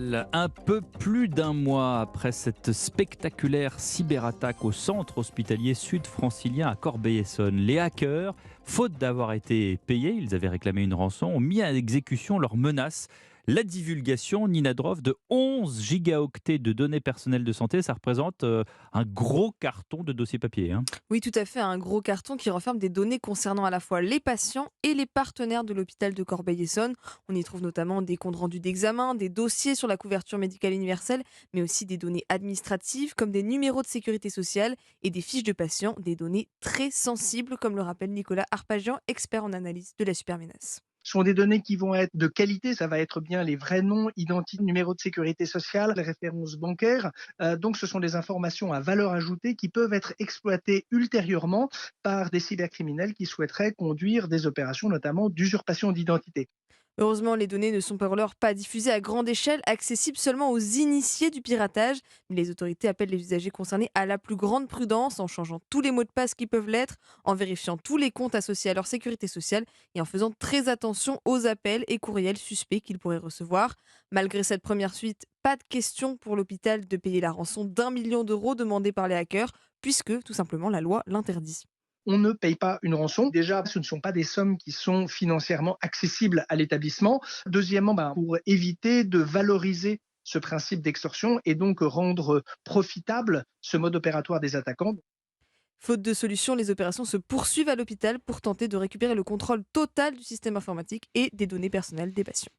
l'hôpital. Un peu plus d'un mois après cette spectaculaire cyberattaque au centre hospitalier sud-francilien à Corbeil-Essonnes, les hackers, faute d'avoir été payés, ils avaient réclamé une rançon, ont mis à exécution leurs menaces. La divulgation, Nina Droff, de 11 gigaoctets de données personnelles de santé, ça représente un gros carton de dossier papier, hein. Oui, tout à fait, un gros carton qui renferme des données concernant à la fois les patients et les partenaires de l'hôpital de Corbeil-Essonnes. On y trouve notamment des comptes rendus d'examen, des dossiers sur la couverture médicale universelle, mais aussi des données administratives comme des numéros de sécurité sociale et des fiches de patients, des données très sensibles, comme le rappelle Nicolas Arpagian, expert en analyse de la supermenace. Ce sont des données qui vont être de qualité, ça va être bien les vrais noms, identité, numéro de sécurité sociale, les références bancaires. Donc ce sont des informations à valeur ajoutée qui peuvent être exploitées ultérieurement par des cybercriminels qui souhaiteraient conduire des opérations notamment d'usurpation d'identité. Heureusement, les données ne sont pour l'heure pas diffusées à grande échelle, accessibles seulement aux initiés du piratage. Mais les autorités appellent les usagers concernés à la plus grande prudence en changeant tous les mots de passe qui peuvent l'être, en vérifiant tous les comptes associés à leur sécurité sociale et en faisant très attention aux appels et courriels suspects qu'ils pourraient recevoir. Malgré cette première suite, pas de question pour l'hôpital de payer la rançon d'1 million d'euros demandée par les hackers, puisque tout simplement la loi l'interdit. On ne paye pas une rançon. Déjà, ce ne sont pas des sommes qui sont financièrement accessibles à l'établissement. Deuxièmement, pour éviter de valoriser ce principe d'extorsion et donc rendre profitable ce mode opératoire des attaquants. Faute de solution, les opérations se poursuivent à l'hôpital pour tenter de récupérer le contrôle total du système informatique et des données personnelles des patients.